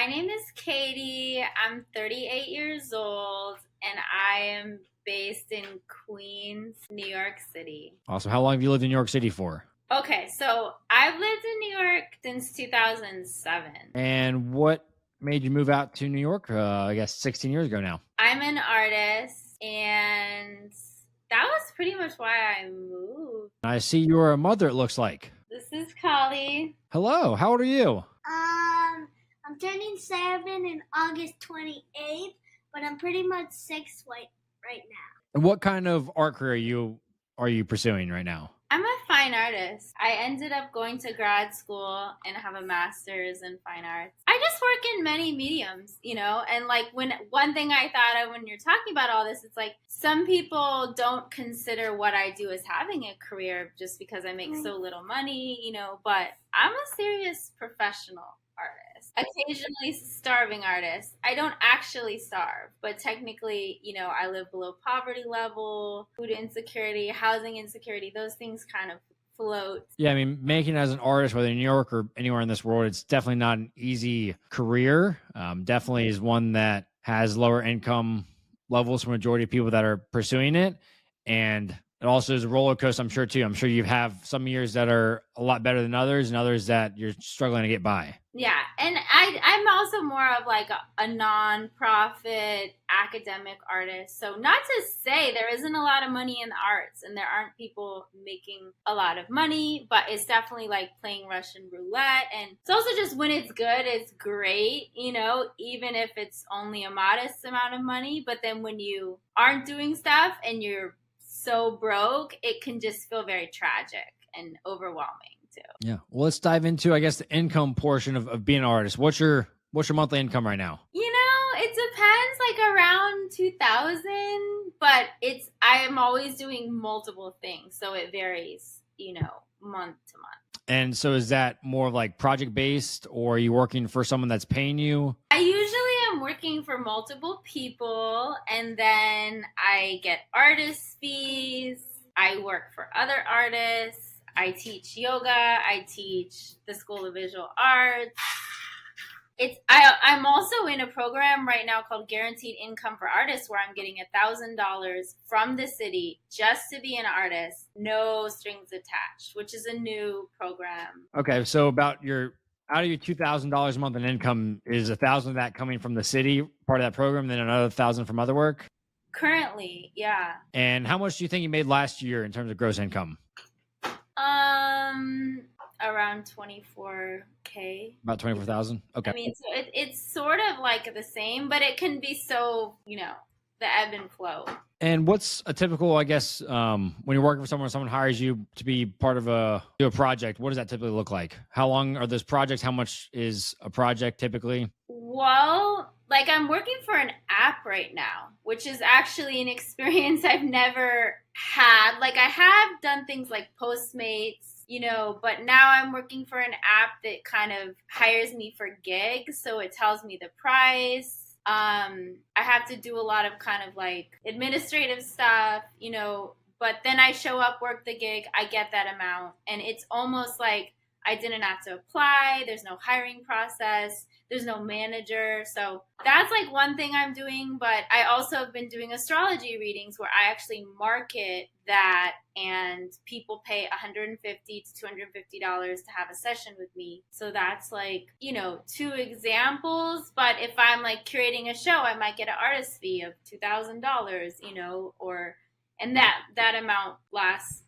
My name is Katie. I'm 38 years old and I am based in Queens, New York City. Awesome. How long have you lived in New York City for? Okay, so I've lived in New York since 2007. And what made you move out to New York? I guess 16 years ago now. I'm an artist and that was pretty much why I moved. I see you're a mother, it looks like. This is Kali. Hello. How old are you? I'm turning 7 in August 28th, but I'm pretty much 6 right now. And what kind of art career are you pursuing right now? I'm a fine artist. I ended up going to grad school and have a master's in fine arts. I just work in many mediums, and like one thing I thought of when you're talking about all this, it's like some people don't consider what I do as having a career just because I make so little money, but I'm a serious professional artist. Occasionally starving artist. I don't actually starve, but technically, I live below poverty level, food insecurity, housing insecurity, those things kind of float. Yeah, I mean, making it as an artist, whether in New York or anywhere in this world, it's definitely not an easy career. Definitely is one that has lower income levels for majority of people that are pursuing it. And it also is a roller coaster, I'm sure, too. I'm sure you have some years that are a lot better than others and others that you're struggling to get by. Yeah, and I'm also more of like a non-profit academic artist. So not to say there isn't a lot of money in the arts and there aren't people making a lot of money, but it's definitely like playing Russian roulette. And it's also just when it's good, it's great, even if it's only a modest amount of money. But then when you aren't doing stuff and you're so broke, it can just feel very tragic and overwhelming too. Yeah. Well, let's dive into, I guess, the income portion of being an artist. What's your monthly income right now? It depends, like around 2,000, but I am always doing multiple things, so it varies, month to month. And so is that more like project based, or are you working for someone that's paying you? I usually am working for multiple people, and then I get artist fees. I work for other artists. I teach yoga. I teach the School of Visual Arts. I'm also in a program right now called Guaranteed Income for Artists, where I'm getting $1,000 from the city just to be an artist, no strings attached, which is a new program. Okay, so out of your $2,000 a month in income, is $1,000 of that coming from the city, part of that program, then another $1,000 from other work? Currently, yeah. And how much do you think you made last year in terms of gross income? Around 24K. About 24,000. Okay. I mean, so it's sort of like the same, but it can be so, the ebb and flow. And what's a typical, I guess, when you're working for someone hires you to be part of do a project, what does that typically look like? How long are those projects? How much is a project typically? Well, like I'm working for an app right now, which is actually an experience I've never had. Like I have done things like Postmates, but now I'm working for an app that kind of hires me for gigs. So it tells me the price. I have to do a lot of kind of like administrative stuff, but then I show up, work the gig, I get that amount. And it's almost like I didn't have to apply. There's no hiring process. There's no manager. So that's like one thing I'm doing. But I also have been doing astrology readings where I actually market that and people pay $150 to $250 to have a session with me. So that's like, 2 examples. But if I'm like curating a show, I might get an artist fee of $2,000, and that amount lasts,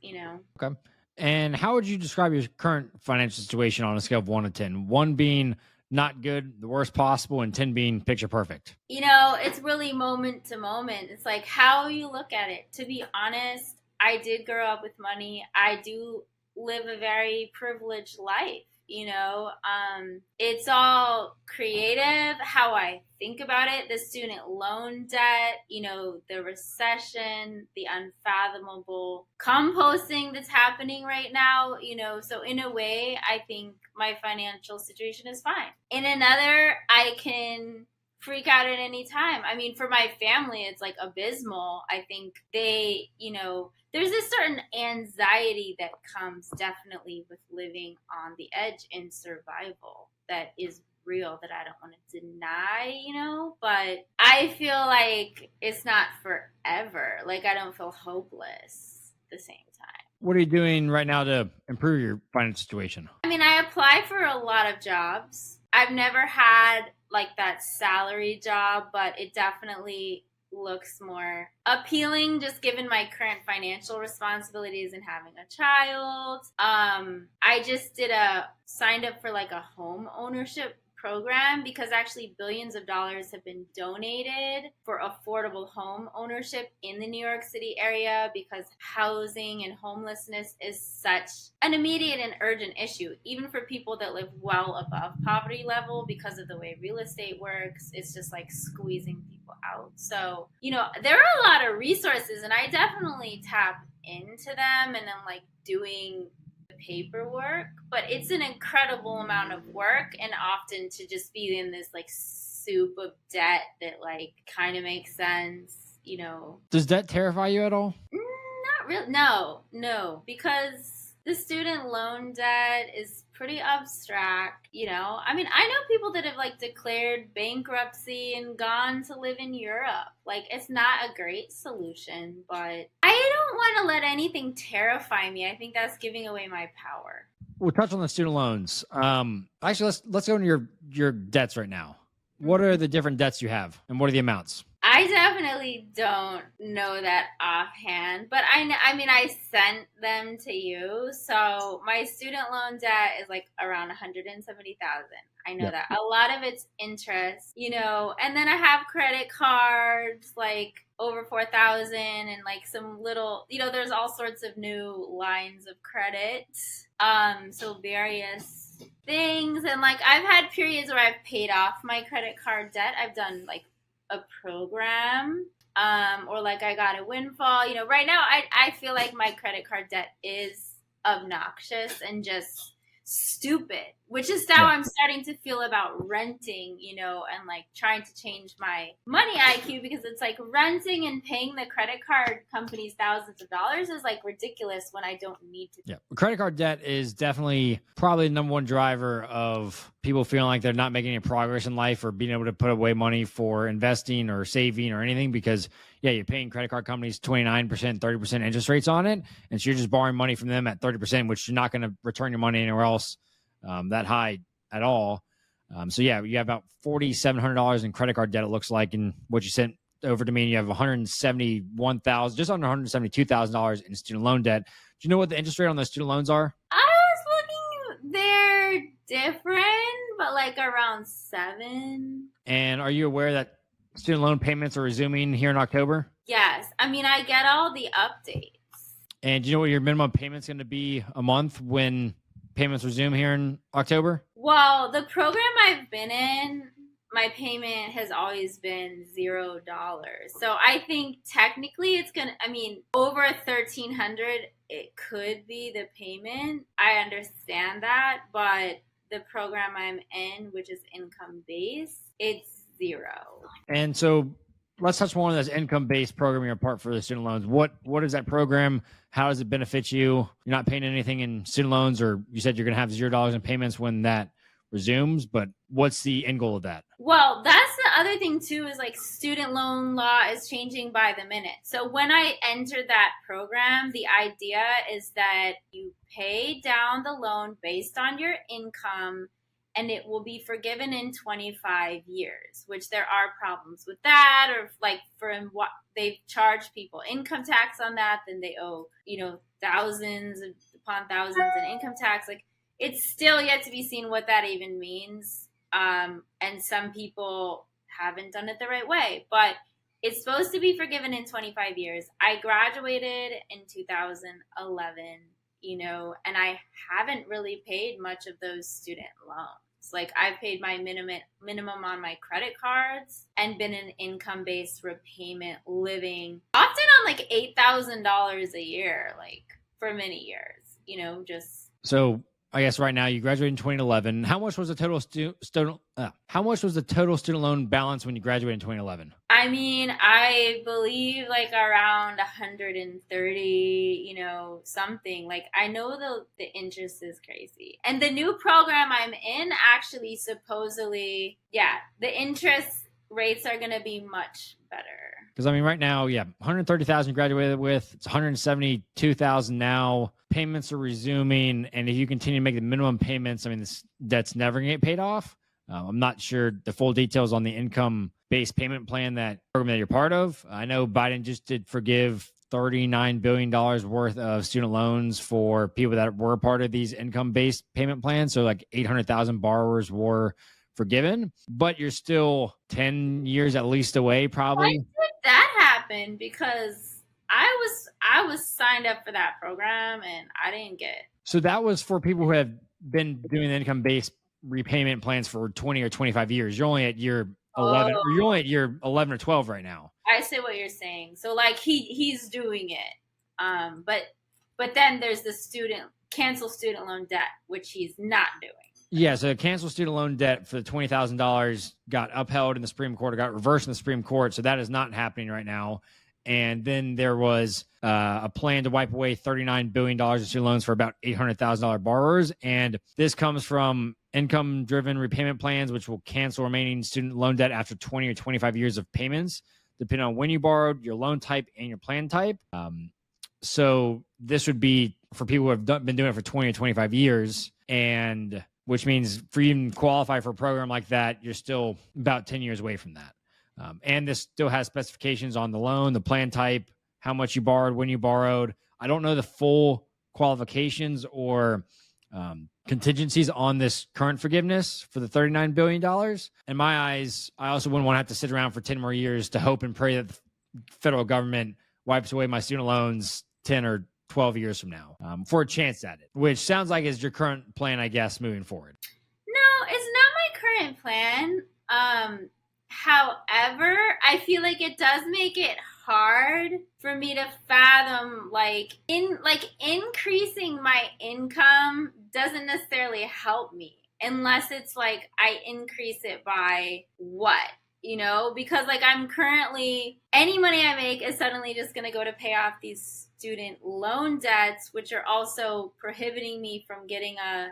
Okay. And how would you describe your current financial situation on a scale of 1 to 10? 1 being not good, the worst possible, and 10 being picture perfect? It's really moment to moment. It's like how you look at it. To be honest, I did grow up with money. I do live a very privileged life. It's all creative, how I think about it, the student loan debt, the recession, the unfathomable composting that's happening right now, so in a way, I think my financial situation is fine. In another, I can freak out at any time. I mean, for my family, it's like abysmal. I think they, there's this certain anxiety that comes definitely with living on the edge in survival that is real that I don't want to deny, but I feel like it's not forever. Like I don't feel hopeless at the same time. What are you doing right now to improve your financial situation? I mean, I apply for a lot of jobs. I've never had like that salary job, but it definitely looks more appealing just given my current financial responsibilities and having a child. I just signed up for like a home ownership program because actually billions of dollars have been donated for affordable home ownership in the New York City area because housing and homelessness is such an immediate and urgent issue, even for people that live well above poverty level because of the way real estate works. It's just like squeezing people out. So, there are a lot of resources and I definitely tap into them and I'm like doing paperwork, but it's an incredible amount of work and often to just be in this like soup of debt that like kind of makes sense. Does debt terrify you at all? Not really. No, because the student loan debt is pretty abstract. I mean, I know people that have like declared bankruptcy and gone to live in Europe. Like it's not a great solution, but I don't want to let anything terrify me. I think that's giving away my power. We'll touch on the student loans. Actually, let's go into your debts right now. What are the different debts you have, and what are the amounts? I definitely don't know that offhand, but I mean, I sent them to you. So my student loan debt is like around 170,000. I know that a lot of it's interest, and then I have credit cards like over 4,000 and like some little, there's all sorts of new lines of credit. So various things. And like I've had periods where I've paid off my credit card debt. I've done like a program, or like I got a windfall. Right now I feel like my credit card debt is obnoxious and just stupid, which is how I'm starting to feel about renting, and like trying to change my money IQ because it's like renting and paying the credit card companies thousands of dollars is like ridiculous when I don't need to. Yeah. Credit card debt is definitely probably the number one driver of people feeling like they're not making any progress in life or being able to put away money for investing or saving or anything because you're paying credit card companies 29%, 30% interest rates on it. And so you're just borrowing money from them at 30%, which you're not going to return your money anywhere else that high at all. So you have about $4,700 in credit card debt, it looks like, and what you sent over to me, and you have $171,000, just under $172,000 in student loan debt. Do you know what the interest rate on those student loans are? I was looking, they're different, but like around 7. And are you aware that student loan payments are resuming here in October? Yes. I mean, I get all the updates. And do you know what your minimum payment's going to be a month when payments resume here in October? Well, the program I've been in, my payment has always been $0. So I think technically it's over $1,300, it could be the payment. I understand that, but the program I'm in, which is income based, it's 0. And so let's touch more on this income-based program you're part for the student loans. What is that program? How does it benefit you? You're not paying anything in student loans, or you said you're going to have $0 in payments when that resumes, but what's the end goal of that? Well, that's the other thing too, is like student loan law is changing by the minute. So when I entered that program, the idea is that you pay down the loan based on your income and it will be forgiven in 25 years, which there are problems with that, or like what they've charged people income tax on that, then they owe, thousands upon thousands in income tax. Like it's still yet to be seen what that even means. And some people haven't done it the right way, but it's supposed to be forgiven in 25 years. I graduated in 2011, and I haven't really paid much of those student loans. Like I've paid my minimum on my credit cards and been an income-based repayment living often on like $8,000 a year, like for many years, just. So I guess right now you graduated in 2011. How much was the total student? How much was the total student loan balance when you graduated in 2011? I mean, I believe like around 130, something. Like I know the interest is crazy. And the new program I'm in actually supposedly, yeah, the interest rates are going to be much better. Because I mean, right now, yeah, 130,000 graduated with. It's 172,000 now. Payments are resuming, and if you continue to make the minimum payments, I mean, this debt's never gonna get paid off. I'm not sure the full details on the income-based payment plan that program that you're part of. I know Biden just did forgive $39 billion worth of student loans for people that were part of these income-based payment plans. So like 800,000 borrowers were forgiven, but you're still 10 years at least away, probably. Why did that happen? Because I was signed up for that program and I didn't get it. So that was for people who have been doing income-based repayment plans for 20 or 25 years. You're only at year 11, or you're only at year 11 or 12 right now. I see what you're saying. So like he's doing it. But then there's the cancel student loan debt, which he's not doing. Yeah, so cancel student loan debt for the $20,000 got upheld in the Supreme Court, or got reversed in the Supreme Court. So that is not happening right now. And then there was a plan to wipe away $39 billion in student loans for about $800,000 borrowers. And this comes from income-driven repayment plans, which will cancel remaining student loan debt after 20 or 25 years of payments, depending on when you borrowed, your loan type, and your plan type. So this would be for people who have been doing it for 20 or 25 years, and which means for you to even qualify for a program like that, you're still about 10 years away from that. And this still has specifications on the loan, the plan type, how much you borrowed, when you borrowed. I don't know the full qualifications or contingencies on this current forgiveness for the $39 billion. In my eyes, I also wouldn't want to have to sit around for 10 more years to hope and pray that the federal government wipes away my student loans 10 or 12 years from now for a chance at it, which sounds like is your current plan, I guess, moving forward. No, it's not my current plan. However, I feel like it does make it hard for me to fathom increasing my income doesn't necessarily help me unless it's like I increase it by what? Because like I'm currently, any money I make is suddenly just going to go to pay off these student loan debts, which are also prohibiting me from getting a,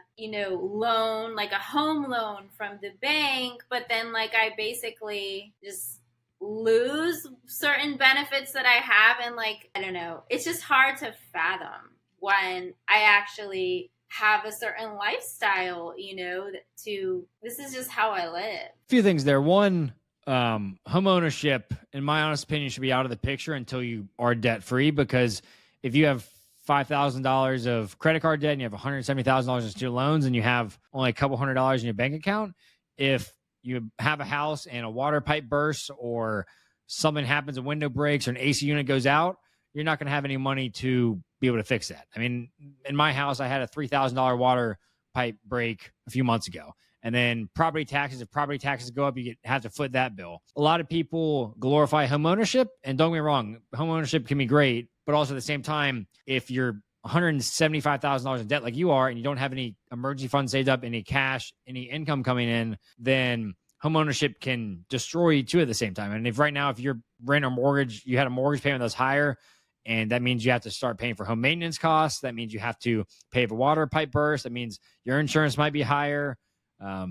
loan, like a home loan from the bank. But then like I basically just lose certain benefits that I have. And like, I don't know, it's just hard to fathom when I actually have a certain lifestyle, this is just how I live. A few things there. One, home ownership, in my honest opinion, should be out of the picture until you are debt free, because if you have $5,000 of credit card debt and you have $170,000 in student loans and you have only a couple $100 in your bank account, if you have a house and a water pipe bursts or something happens, a window breaks or an AC unit goes out, you're not going to have any money to be able to fix that. I mean, in my house, I had a $3,000 water pipe break a few months ago. And then if property taxes go up, you have to foot that bill. A lot of people glorify home ownership, and don't get me wrong, home ownership can be great, but also at the same time, if you're $175,000 in debt like you are, and you don't have any emergency funds saved up, any cash, any income coming in, then home ownership can destroy you too at the same time. And if right now, if you're rent or mortgage, you had a mortgage payment that's higher, and that means you have to start paying for home maintenance costs. That means you have to pay for water pipe burst. That means your insurance might be higher. A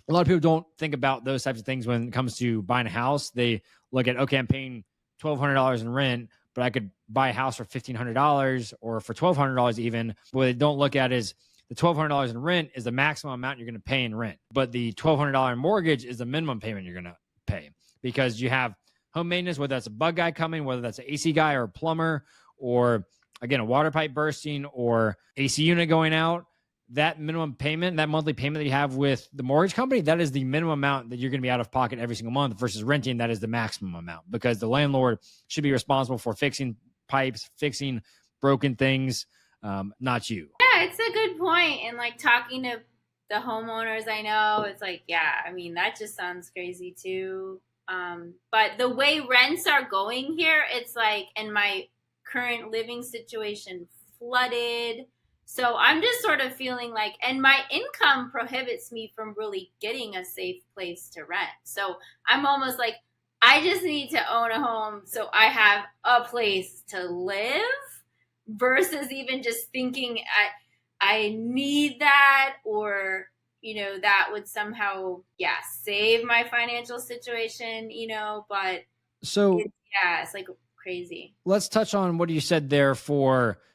lot of people don't think about those types of things when it comes to buying a house. They look at, okay, I'm paying $1,200 in rent, but I could buy a house for $1,500 or for $1,200 even. But what they don't look at is the $1,200 in rent is the maximum amount you're going to pay in rent. But the $1,200 mortgage is the minimum payment you're going to pay, because you have home maintenance, whether that's a bug guy coming, whether that's an AC guy or a plumber, or again, a water pipe bursting or AC unit going out. That minimum payment, that monthly payment that you have with the mortgage company, that is the minimum amount that you're going to be out of pocket every single month, versus renting, that is the maximum amount, because the landlord should be responsible for fixing pipes, fixing broken things, not you. Yeah, it's a good point. And like talking to the homeowners I know, it's like, yeah, I mean, that just sounds crazy too. But the way rents are going here, it's like, in my current living situation, flooded, So I'm just sort of feeling like, and my income prohibits me from really getting a safe place to rent. So I'm almost like, I just need to own a home so I have a place to live versus even just thinking I need that, or that would somehow save my financial situation, but So it's like crazy. let's touch on what you said there.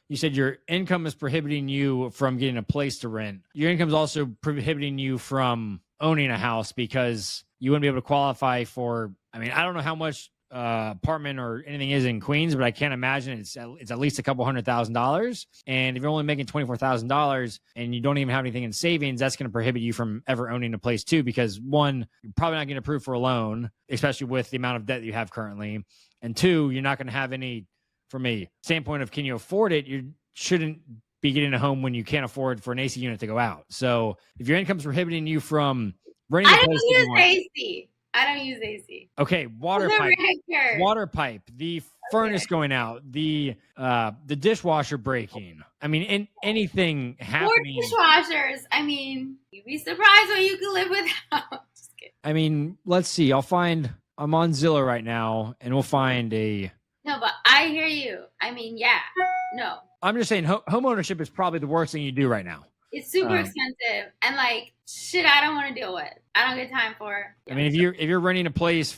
You said your income is prohibiting you from getting a place to rent. Your income is also prohibiting you from owning a house because you wouldn't be able to qualify for, I mean, I don't know how much apartment or anything is in Queens, but I can't imagine it's at least a couple $100,000. And if you're only making $24,000 and you don't even have anything in savings, that's going to prohibit you from ever owning a place too, because one, you're probably not getting approved for a loan, especially with the amount of debt you have currently. And two, you're not going to have any, from a standpoint of can you afford it, you shouldn't be getting a home when you can't afford for an AC unit to go out. So if your income's prohibiting you from renting a place, I don't use AC. Okay, water pipe, the furnace going out, the dishwasher breaking. I mean, anything happening. Or dishwashers. I mean, you'd be surprised what you can live without. Just kidding. I mean, let's see. I'm on Zillow right now, and we'll find a. No, but I hear you. I mean, no. I'm just saying, home ownership is probably the worst thing you do right now. It's super expensive, and like shit, I don't want to deal with. I don't get time for it. I mean, if you're renting a place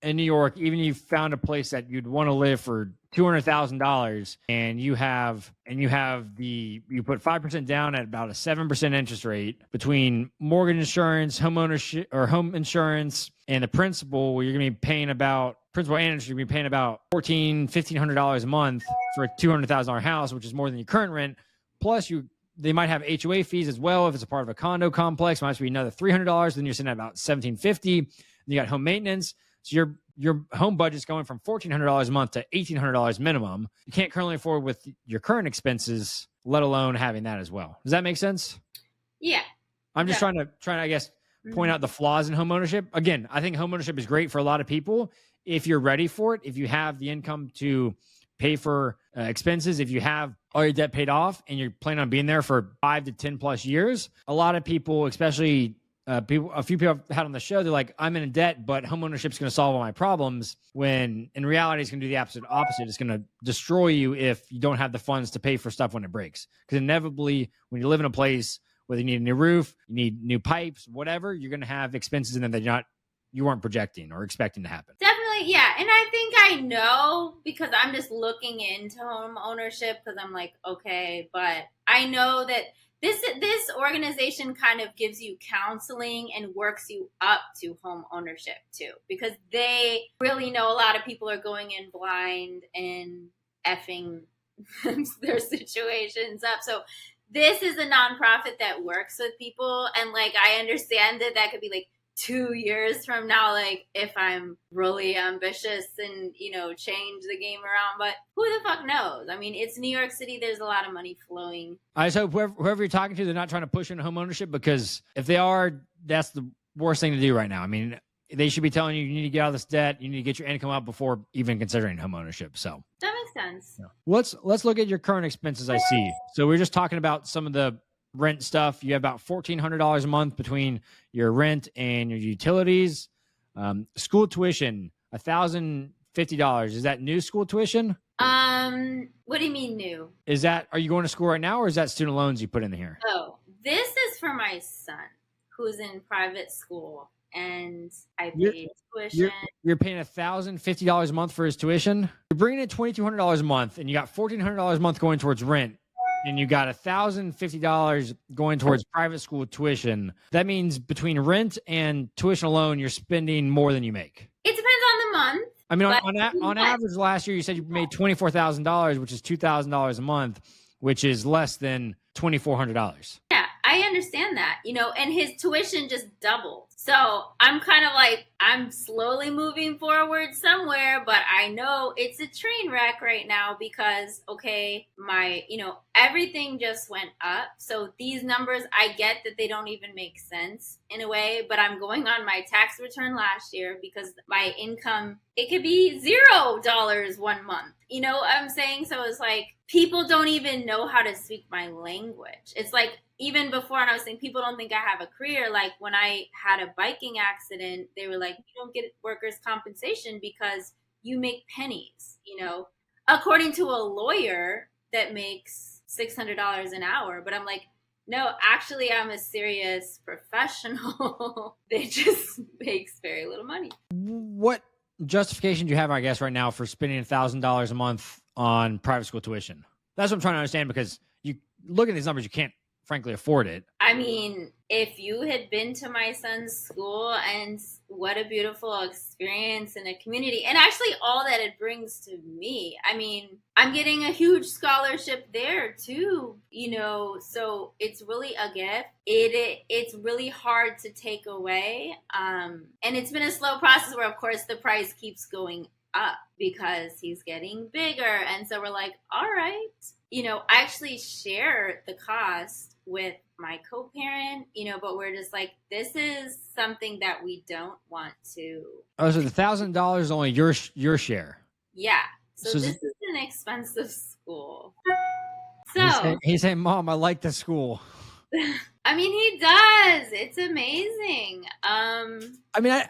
in New York, even if you found a place that you'd want to live for $200,000, and you put 5% down at about a 7% interest rate between mortgage insurance, home ownership or home insurance, and the principal, where you're going to be paying about principal and interest, you're going to be paying about $1,500 a month for a $200,000 house, which is more than your current rent. Plus, they might have HOA fees as well if it's a part of a condo complex. Might be another $300. Then you're sitting at about $1,750. And you got home maintenance. So your home budget's going from $1,400 a month to $1,800 minimum. You can't currently afford with your current expenses, let alone having that as well. Does that make sense? Yeah. I'm just trying to, I guess, point out the flaws in home ownership. Again, I think home ownership is great for a lot of people if you're ready for it. If you have the income to pay for expenses, if you have all your debt paid off and you're planning on being there for 5 to 10 plus years. A lot of people, especially a few people I've had on the show, they're like, I'm in debt, but home ownership is going to solve all my problems, when in reality it's going to do the absolute opposite. It's going to destroy you if you don't have the funds to pay for stuff when it breaks. Because inevitably, when you live in a place, whether you need a new roof, you need new pipes, whatever, you're going to have expenses in there that you weren't projecting or expecting to happen. Definitely, yeah. And I think I know, because I'm just looking into home ownership, because I'm like, okay, but I know that this organization kind of gives you counseling and works you up to home ownership too, because they really know a lot of people are going in blind and effing their situations up. So this is a nonprofit that works with people, and like I understand that could be like 2 years from now, like if I'm really ambitious and change the game around, but who the fuck knows? I mean, it's New York City. There's a lot of money flowing. I just hope whoever you're talking to, they're not trying to push into home ownership, because if they are, that's the worst thing to do right now. I mean, they should be telling you need to get out of this debt. You need to get your income up before even considering home ownership. So that makes sense. Yeah. Let's look at your current expenses. I see. So we're just talking about some of the rent stuff. You have about $1,400 a month between your rent and your utilities. School tuition, $1,050. Is that new school tuition? What do you mean new? Are you going to school right now, or is that student loans you put in here? Oh, this is for my son who's in private school, and I pay tuition. You're paying $1,050 a month for his tuition. You're bringing in $2,200 a month, and you got $1,400 a month going towards rent. And you got $1,050 going towards private school tuition. That means between rent and tuition alone, you're spending more than you make. It depends on the month. I mean, on average, last year you said you made $24,000, which is $2,000 a month, which is less than $2,400. Yeah, I understand that, and his tuition just doubled. So I'm kind of like, I'm slowly moving forward somewhere, but I know it's a train wreck right now because, okay, everything just went up. So these numbers, I get that they don't even make sense in a way, but I'm going on my tax return last year because my income, it could be $0 1 month. You know what I'm saying? So it's like, people don't even know how to speak my language. It's like, even before, and I was saying, people don't think I have a career. Like when I had a biking accident, they were like, you don't get workers' compensation because you make pennies, according to a lawyer that makes $600 an hour. But I'm like, no, actually, I'm a serious professional that just makes very little money. What justification do you have, I guess, right now for spending $1,000 a month on private school tuition? That's what I'm trying to understand, because you look at these numbers, you can't frankly afford it. I mean, if you had been to my son's school, and what a beautiful experience in a community, and actually all that it brings to me. I mean, I'm getting a huge scholarship there too, so it's really a gift. It's really hard to take away. And it's been a slow process where, of course, the price keeps going up because he's getting bigger. And so we're like, all right, I actually share the cost with my co-parent, but we're just like, this is something that we don't want to. Oh, so the $1,000 is only your share. Yeah. So this is an expensive school. So he's saying, Mom, I like the school. I mean, he does. It's amazing. I mean,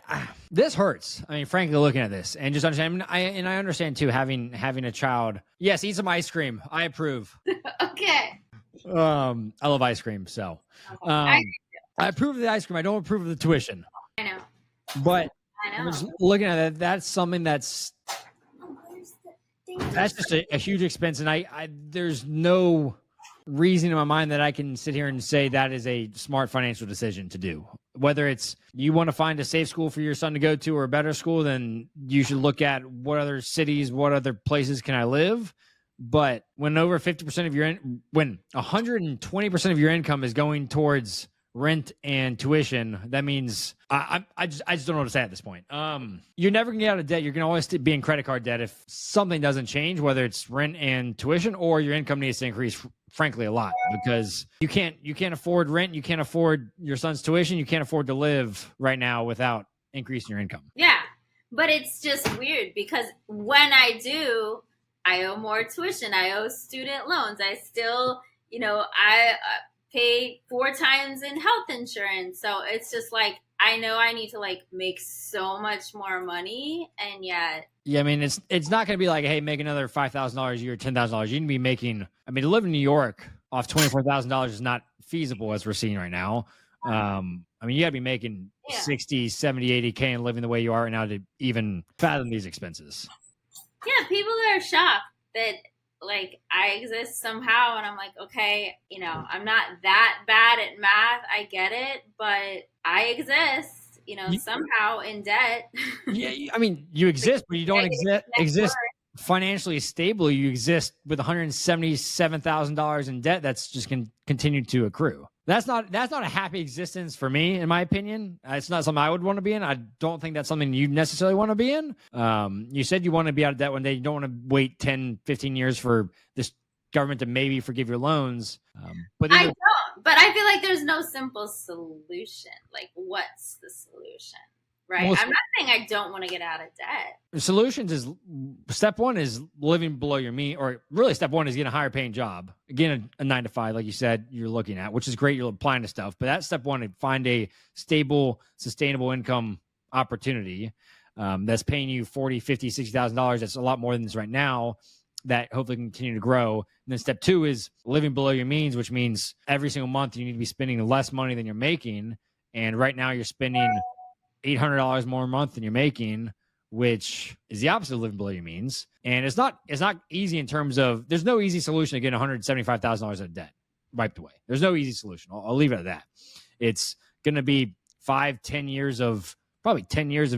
this hurts. I mean, frankly, looking at this and just understand. I understand too, having a child. Yes, eat some ice cream. I approve. Okay. I love ice cream, so I approve of the ice cream. I don't approve of the tuition. I know. But I'm just looking at that. That's something that's just a huge expense, and I there's no reason in my mind that I can sit here and say that is a smart financial decision to do. Whether it's you want to find a safe school for your son to go to or a better school, then you should look at what other cities, what other places can I live. But when over 50% of when 120% of your income is going towards rent and tuition, that means I just don't know what to say at this point. You're never gonna get out of debt. You're gonna always be in credit card debt if something doesn't change, whether it's rent and tuition, or your income needs to increase, frankly, a lot, because you can't afford rent, you can't afford your son's tuition, you can't afford to live right now without increasing your income. Yeah, but it's just weird because when I do, I owe more tuition. I owe student loans. I still, I pay 4 times in health insurance. So it's just like, I know I need to make so much more money, and yet. Yeah, I mean, it's not going to be like, hey, make another $5,000 a year, $10,000. You need to be making. I mean, to live in New York off $24,000 is not feasible, as we're seeing right now. I mean, you got to be making 60, 70, 80K and living the way you are right now to even fathom these expenses. Yeah, people are shocked that I exist somehow, and I'm like, okay, I'm not that bad at math. I get it, but I exist, somehow in debt. Yeah, I mean, you exist, but you don't exist financially stable. You exist with $177,000 in debt that's just going to continue to accrue. That's not a happy existence for me, in my opinion. It's not something I would want to be in. I don't think that's something you necessarily want to be in. You said you want to be out of debt one day. You don't want to wait 10, 15 years for this government to maybe forgive your loans. But I don't. But I feel like there's no simple solution. What's the solution? Right. I'm not saying I don't want to get out of debt. The solutions is step one is living below your means, or really step one is getting a higher paying job. Again, a 9 to 5, like you said, you're looking at, which is great. You're applying to stuff, but that's step one, to find a stable, sustainable income opportunity that's paying you $40,000, $50,000, $60,000. That's a lot more than this right now. That hopefully can continue to grow. And then step 2 is living below your means, which means every single month you need to be spending less money than you're making. And right now you're spending $800 more a month than you're making, which is the opposite of living below your means. And it's not easy in terms of, there's no easy solution to get $175,000 of debt wiped away. There's no easy solution. I'll leave it at that. It's going to be 5-10 years of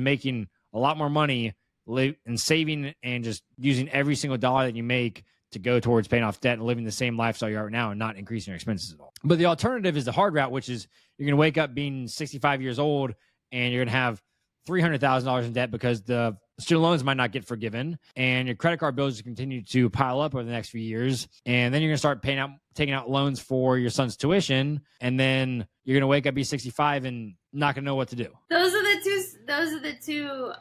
making a lot more money and saving and just using every single dollar that you make to go towards paying off debt and living the same lifestyle you are right now and not increasing your expenses at all. But the alternative is the hard route, which is you're going to wake up being 65 years old and you're going to have $300,000 in debt because the student loans might not get forgiven, and your credit card bills continue to pile up over the next few years. And then you're going to start taking out loans for your son's tuition, and then you're going to wake up, be 65, and not going to know what to do. Those are the two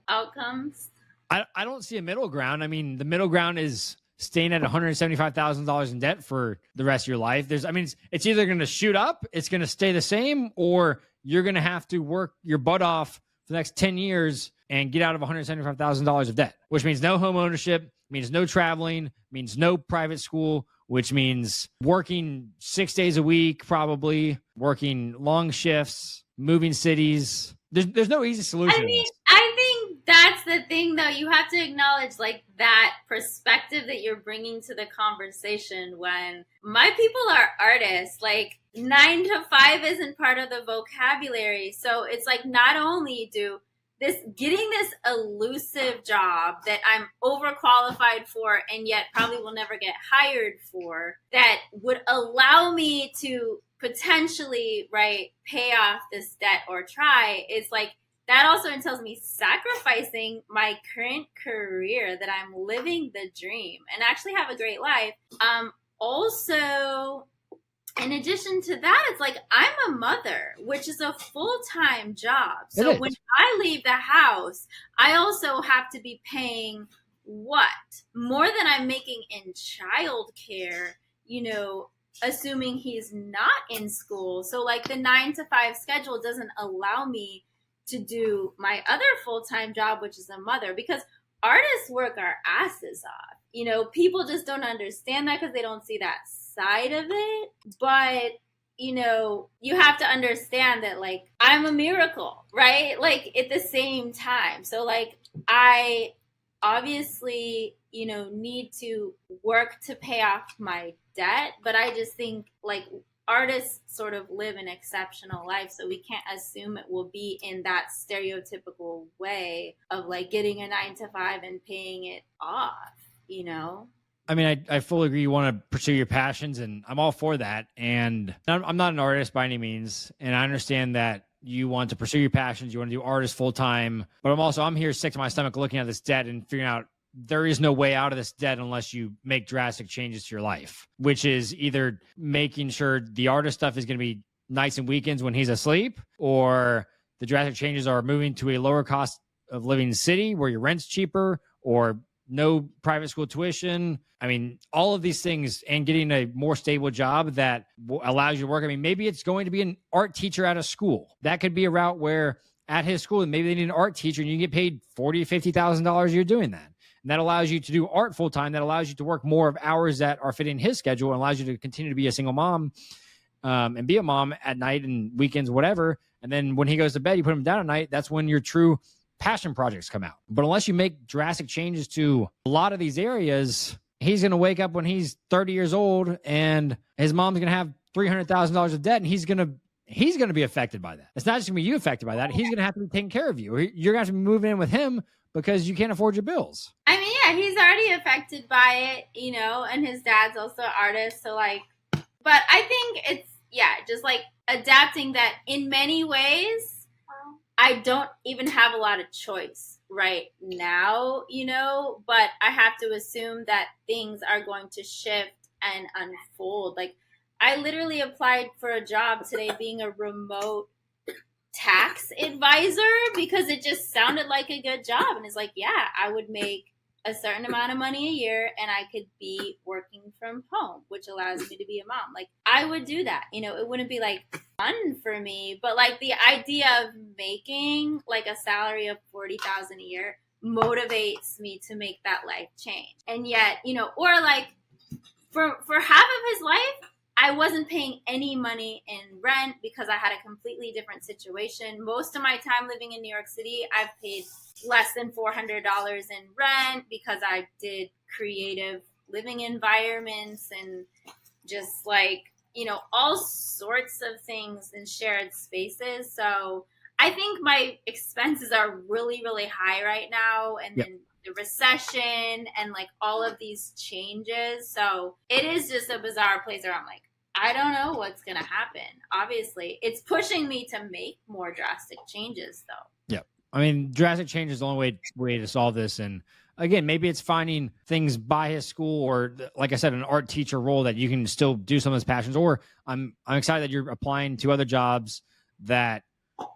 outcomes. I don't see a middle ground. I mean, the middle ground is staying at $175,000 in debt for the rest of your life. It's either going to shoot up, it's going to stay the same, or you're going to have to work your butt off for the next 10 years and get out of $175,000 of debt, which means no home ownership, means no traveling, means no private school, which means working 6 days a week, probably working long shifts, moving cities. There's no easy solution. I think that's the thing, though. You have to acknowledge like that perspective that you're bringing to the conversation. When my people are artists, like 9 to 5 isn't part of the vocabulary. So it's like not only getting this elusive job that I'm overqualified for and yet probably will never get hired for, that would allow me to potentially, right, pay off this debt or try, is like, that also entails me sacrificing my current career that I'm living the dream and actually have a great life. Also, in addition to that, it's like I'm a mother, which is a full-time job. So when I leave the house, I also have to be paying what? More than I'm making in childcare, assuming he's not in school. So like the 9 to 5 schedule doesn't allow me to do my other full-time job, which is a mother, because artists work our asses off. People just don't understand that because they don't see that side of it. But you have to understand that like I'm a miracle, right? Like at the same time. So like I obviously need to work to pay off my debt, but I just think like artists sort of live an exceptional life, so we can't assume it will be in that stereotypical way of like getting a 9 to 5 and paying it off. I fully agree. You want to pursue your passions, and I'm all for that. And I'm not an artist by any means. And I understand that you want to pursue your passions. You want to do artist full time. But I'm here sick to my stomach looking at this debt and figuring out there is no way out of this debt unless you make drastic changes to your life, which is either making sure the artist stuff is going to be nights and weekends when he's asleep, or the drastic changes are moving to a lower cost of living city where your rent's cheaper, or no private school tuition. All of these things, and getting a more stable job that allows you to work. Maybe it's going to be an art teacher at a school. That could be a route where at his school, maybe they need an art teacher and you get paid $40,000 to $50,000 a year doing that. And that allows you to do art full time. That allows you to work more of hours that are fitting his schedule, and allows you to continue to be a single mom and be a mom at night and weekends, whatever. And then when he goes to bed, you put him down at night. That's when your true passion projects come out. But unless you make drastic changes to a lot of these areas, he's going to wake up when he's 30 years old and his mom's going to have $300,000 of debt, and he's going to be affected by that. It's not just going to be you affected by that. He's going to have to be taking care of you. You're going to have to be moving in with him because you can't afford your bills. He's already affected by it, and his dad's also an artist. So like, but I think it's, just like adapting that in many ways. I don't even have a lot of choice right now, but I have to assume that things are going to shift and unfold. Like I literally applied for a job today being a remote tax advisor because it just sounded like a good job. And it's like, I would make a certain amount of money a year and I could be working from home, which allows me to be a mom. Like I would do that. It wouldn't be like fun for me, but like the idea of making like a salary of $40,000 a year motivates me to make that life change. And yet, or like for half of his life, I wasn't paying any money in rent because I had a completely different situation. Most of my time living in New York City, I've paid less than $400 in rent because I did creative living environments and just like, all sorts of things in shared spaces. So I think my expenses are really, really high right now. And then the recession and like all of these changes. So it is just a bizarre place where I'm like, I don't know what's going to happen. Obviously, it's pushing me to make more drastic changes, though. Yeah. Drastic change is the only way to solve this. And again, maybe it's finding things by his school, or like I said, an art teacher role that you can still do some of his passions. Or I'm excited that you're applying to other jobs that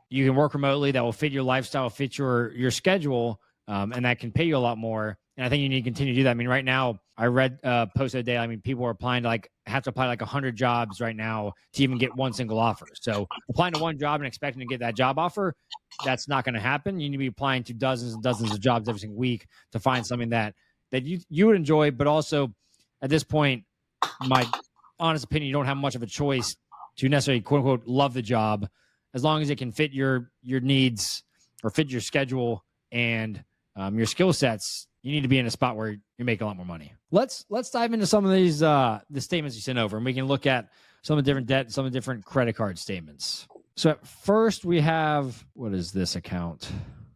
you can work remotely, that will fit your lifestyle, fit your schedule, and that can pay you a lot more. And I think you need to continue to do that. Right now, I read posted a day. I mean, people are applying to have to apply to 100 jobs right now to even get one single offer. So applying to one job and expecting to get that job offer, that's not going to happen. You need to be applying to dozens and dozens of jobs every single week to find something that you would enjoy. But also at this point, my honest opinion, you don't have much of a choice to necessarily quote unquote love the job, as long as it can fit your needs or fit your schedule and your skill sets. You need to be in a spot where you're making a lot more money. Let's dive into some of these the statements you sent over, and we can look at some of the different debt, some of the different credit card statements. So at first we have, what is this account?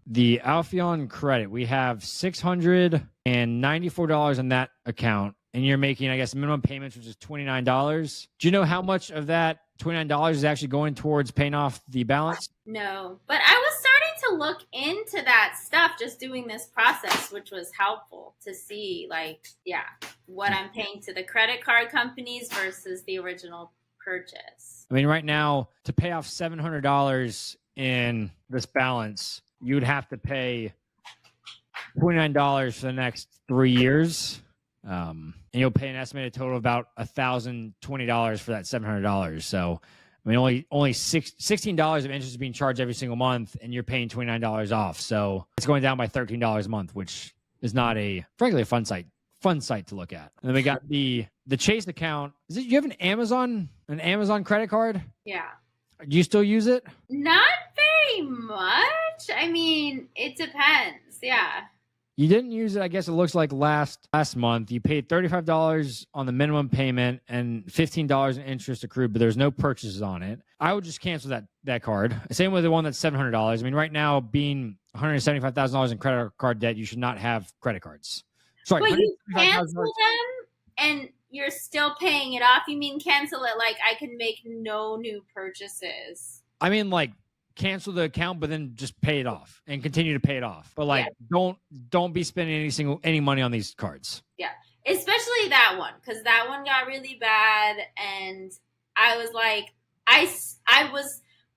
The Alphion Credit. We have $694 in that account, and you're making, I guess, minimum payments, which is $29. Do you know how much of that $29 is actually going towards paying off the balance? No, but I was starting to look into that stuff just doing this process, which was helpful to see, what I'm paying to the credit card companies versus the original purchase. I mean, right now, to pay off $700 in this balance, you would have to pay $29 for the next 3 years. And you'll pay an estimated total of about $1,020 for that $700. So, I mean, only $16 of interest is being charged every single month, and you're paying $29 off. So it's going down by $13 a month, which is not frankly, a fun sight to look at. And then we got the Chase account. You have an Amazon credit card? Yeah. Do you still use it? Not very much. I mean, it depends. Yeah. You didn't use it, I guess it looks like last month. You paid $35 on the minimum payment and $15 in interest accrued, but there's no purchases on it. I would just cancel that card. Same with the one that's $700. I mean, right now, being $175,000 in credit card debt, you should not have credit cards. Sorry, but you cancel them and you're still paying it off? You mean cancel it like I can make no new purchases? I mean, cancel the account, but then just pay it off and continue to pay it off. But don't be spending any money on these cards. Yeah, especially that one, because that one got really bad, and I was like,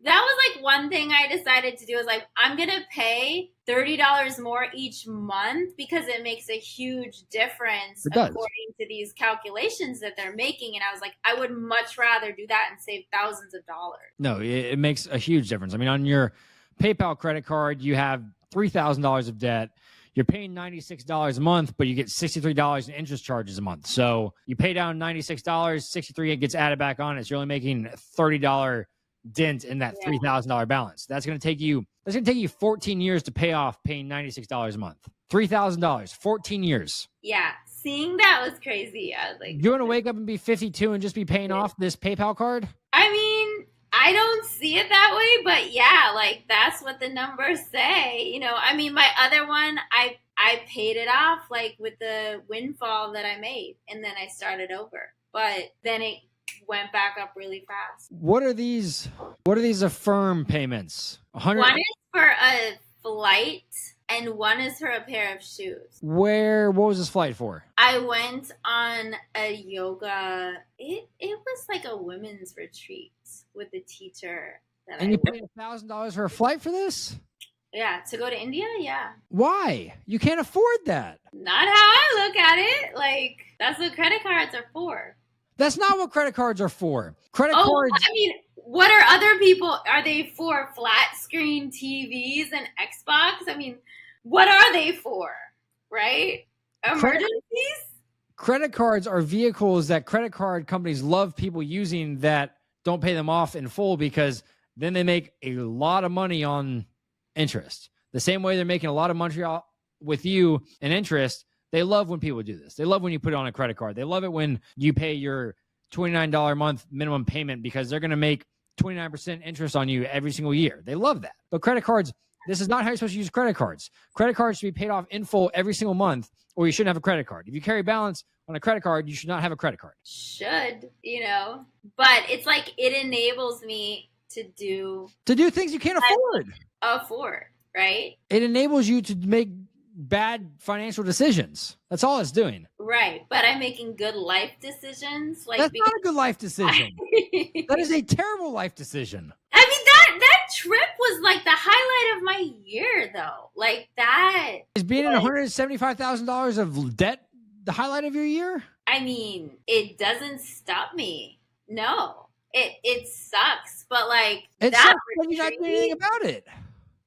that was one thing I decided to do is I'm gonna pay $30 more each month because it makes a huge difference according to these calculations that they're making. And I was like, I would much rather do that and save thousands of dollars. No, it makes a huge difference. I mean, on your PayPal credit card, you have $3,000 of debt. You're paying $96 a month, but you get $63 in interest charges a month. So you pay down $96, $63 gets added back on it. So you're only making $30 dent in that $3,000 balance. That's going to take you 14 years to pay off paying $96 a month. $3,000, 14 years. Yeah. Seeing that was crazy. I was like, you want to wake up and be 52 and just be paying off this PayPal card? I mean, I don't see it that way, but that's what the numbers say. I mean, my other one, I paid it off with the windfall that I made, and then I started over. But then it went back up really fast. What are these Affirm payments? One is for a flight and one is for a pair of shoes. What was this flight for? I went on a yoga, it was like a women's retreat with a teacher. And you paid $1,000 for a flight for this? Yeah, to go to India, yeah. Why? You can't afford that. Not how I look at it. That's what credit cards are for. That's not what credit cards are for. Credit cards. I mean, what are other people? Are they for flat screen TVs and Xbox? I mean, what are they for? Right? Emergencies? Credit cards are vehicles that credit card companies love people using that don't pay them off in full, because then they make a lot of money on interest. The same way they're making a lot of money with you in interest. They love when people do this. They love when you put it on a credit card. They love it when you pay your $29 a month minimum payment, because they're going to make 29% interest on you every single year. They love that. But credit cards, this is not how you're supposed to use credit cards. Credit cards should be paid off in full every single month, or you shouldn't have a credit card. If you carry balance on a credit card, you should not have a credit card. Should, But it's it enables me to do things you can't afford. Right? It enables you to make bad financial decisions. That's all it's doing. Right. But I'm making good life decisions. That's not a good life decision. That is a terrible life decision. I mean, that trip was the highlight of my year, though. That is being in $175,000 of debt the highlight of your year? I mean, it doesn't stop me. No, it sucks. But like It that sucks, but you're not doing anything retreat, about it.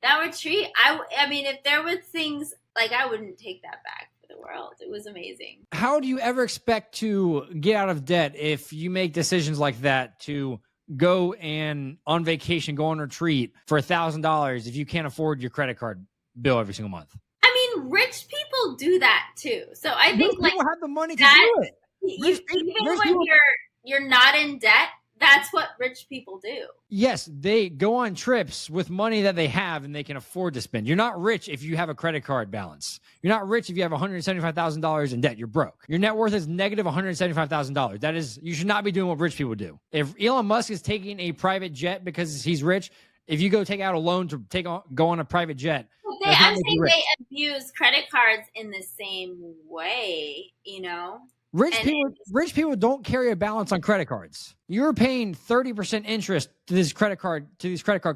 that retreat, I mean, if there were things like I wouldn't take that back for the world. It was amazing. How do you ever expect to get out of debt if you make decisions like that to go and on vacation, go on retreat for $1,000 if you can't afford your credit card bill every single month? I mean, rich people do that too. So I Rich think like people have the money to that, do it. even rich when people- you're not in debt, that's what rich people do. Yes, they go on trips with money that they have and they can afford to spend. You're not rich if you have a credit card balance. You're not rich if you have $175,000 in debt. You're broke. Your net worth is negative $175,000. That is, you should not be doing what rich people do. If Elon Musk is taking a private jet because he's rich, if you go take out a loan to go on a private jet, I'm saying they abuse credit cards in the same way, you know? Rich people don't carry a balance on credit cards. You're paying 30% interest to these credit card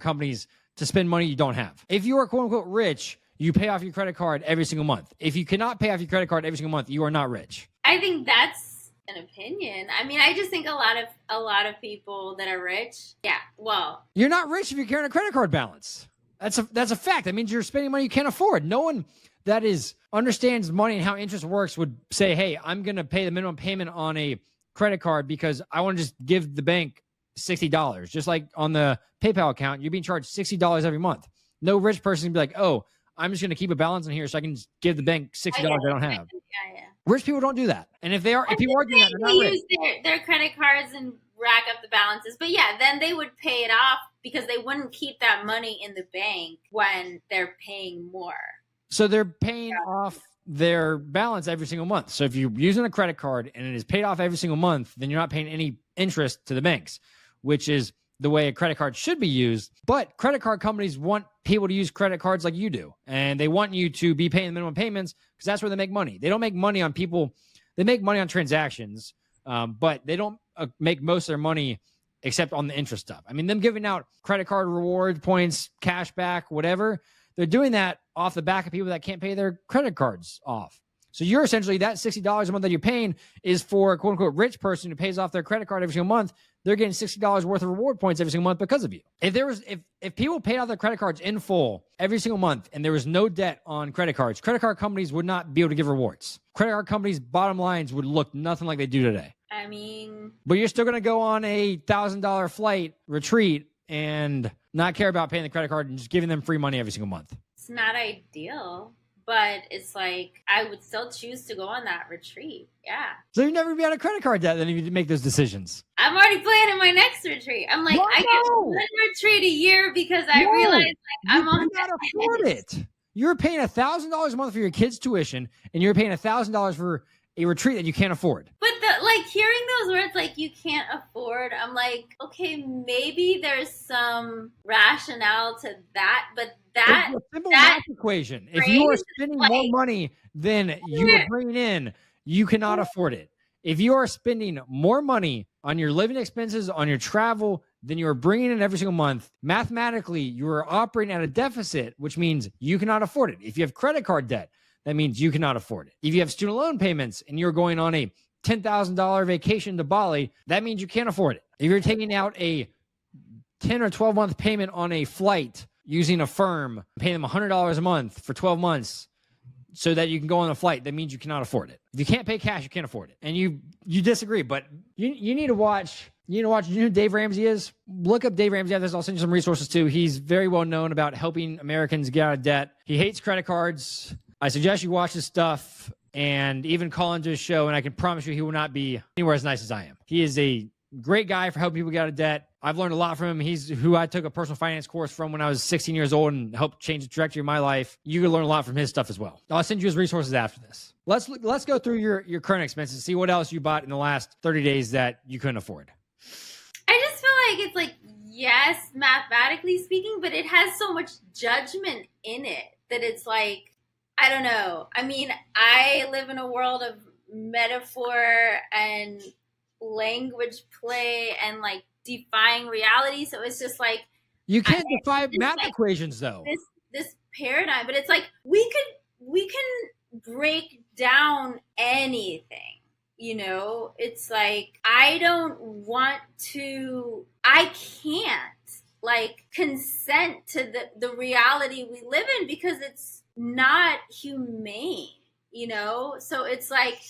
companies to spend money you don't have. If you are quote unquote rich, you pay off your credit card every single month. If you cannot pay off your credit card every single month, you are not rich. I think that's an opinion. I mean, I just think a lot of people that are rich, yeah, well, you're not rich if you're carrying a credit card balance. That's a fact. That means you're spending money you can't afford. No one that understands money and how interest works would say, hey, I'm going to pay the minimum payment on a credit card because I want to just give the bank $60. Just like on the PayPal account, you're being charged $60 every month. No rich person can be like, oh, I'm just going to keep a balance in here so I can just give the bank $60 I don't have. Yeah. Rich people don't do that. And if people are doing that, they're not rich. Use their credit cards and rack up the balances. But yeah, then they would pay it off because they wouldn't keep that money in the bank when they're paying more. So they're paying off their balance every single month. So if you're using a credit card and it is paid off every single month, then you're not paying any interest to the banks, which is the way a credit card should be used. But credit card companies want people to use credit cards like you do. And they want you to be paying the minimum payments because that's where they make money. They don't make money on people. They make money on transactions, but they don't make most of their money except on the interest stuff. I mean, them giving out credit card rewards, points, cash back, whatever, they're doing that off the back of people that can't pay their credit cards off. So you're essentially, that $60 a month that you're paying is for a quote unquote rich person who pays off their credit card every single month. They're getting $60 worth of reward points every single month because of you. If people paid off their credit cards in full every single month and there was no debt on credit cards, credit card companies would not be able to give rewards. Credit card companies' bottom lines would look nothing like they do today. I mean, but you're still going to go on a $1,000 flight retreat and not care about paying the credit card and just giving them free money every single month. It's not ideal, but it's like I would still choose to go on that retreat. Yeah. So you'd never be on a credit card debt then if you make those decisions. I'm already planning my next retreat. I'm like, I get one retreat a year because I realize like I'm on. You cannot afford it. You're paying $1,000 a month for your kids' tuition, and you're paying $1,000 for a retreat that you can't afford. But hearing those words like you can't afford, I'm like, okay, maybe there's some rationale to that, but it's a simple math equation. If you are spending more money than you are bringing in, you cannot afford it. If you are spending more money on your living expenses, on your travel, than you are bringing in every single month, mathematically, you are operating at a deficit, which means you cannot afford it. If you have credit card debt, that means you cannot afford it. If you have student loan payments and you're going on a $10,000 vacation to Bali, that means you can't afford it. If you're taking out a 10 or 12 month payment on a flight using a firm, paying them $100 a month for 12 months so that you can go on a flight, that means you cannot afford it. If you can't pay cash, you can't afford it. And you disagree, but you need to watch. You know who Dave Ramsey is? Look up Dave Ramsey. I'll send you some resources too. He's very well known about helping Americans get out of debt. He hates credit cards. I suggest you watch his stuff and even call into his show, and I can promise you he will not be anywhere as nice as I am. He is a great guy for helping people get out of debt. I've learned a lot from him. He's who I took a personal finance course from when I was 16 years old and helped change the trajectory of my life. You can learn a lot from his stuff as well. I'll send you his resources after this. Let's go through your current expenses, see what else you bought in the last 30 days that you couldn't afford. I just feel like it's like, yes, mathematically speaking, but it has so much judgment in it that it's like, I don't know. I mean, I live in a world of metaphor and language play and like defying reality. So it's just like, you can't defy math equations though. This paradigm, but it's like we can break down anything. It's like I can't like consent to the reality we live in because it's not humane, So it's like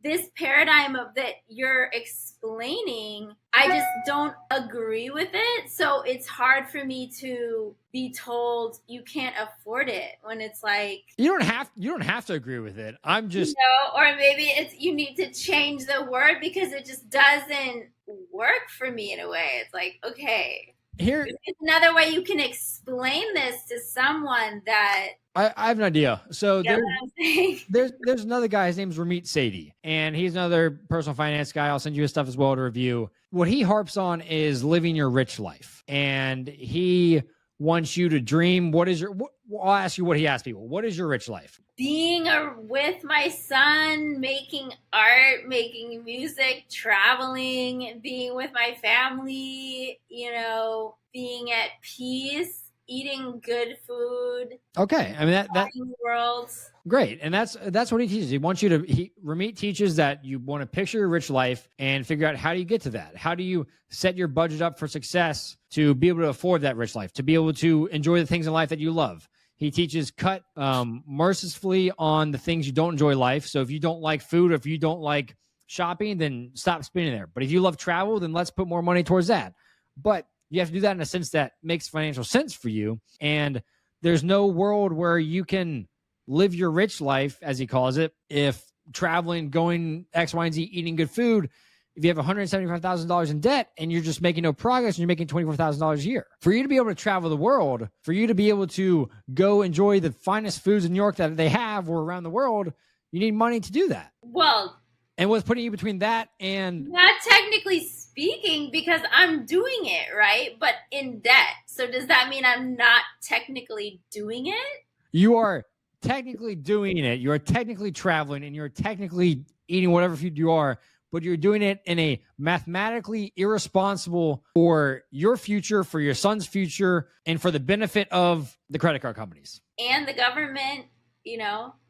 this paradigm of that you're explaining, I just don't agree with it. So it's hard for me to be told you can't afford it when it's like you don't have to agree with it. I'm just or maybe it's you need to change the word because it just doesn't work for me in a way. It's like, okay, here it's another way you can explain this to someone that I have an idea. So you know what I'm saying? there's another guy. His name's Ramit Sethi, and he's another personal finance guy. I'll send you his stuff as well to review. What he harps on is living your rich life, and he wants you to dream. I'll ask you what he asks people. What is your rich life? Being with my son, making art, making music, traveling, being with my family, being at peace, eating good food. Okay. I mean, that worlds. Great. And that's what he teaches. He wants you to, Ramit teaches that you want to picture your rich life and figure out how do you get to that? How do you set your budget up for success to be able to afford that rich life, to be able to enjoy the things in life that you love? He teaches cut mercifully on the things you don't enjoy life. So if you don't like food, or if you don't like shopping, then stop spending there. But if you love travel, then let's put more money towards that. But you have to do that in a sense that makes financial sense for you. And there's no world where you can live your rich life, as he calls it, if traveling, going X, Y, and Z, eating good food, if you have $175,000 in debt and you're just making no progress and you're making $24,000 a year. For you to be able to travel the world, for you to be able to go enjoy the finest foods in New York that they have or around the world, you need money to do that. Well, and what's putting you between that and... Not technically speaking, because I'm doing it, right? But in debt. So does that mean I'm not technically doing it? You are technically doing it. You're technically traveling and you're technically eating whatever food you are, but you're doing it in a mathematically irresponsible for your future, for your son's future, and for the benefit of the credit card companies. And the government,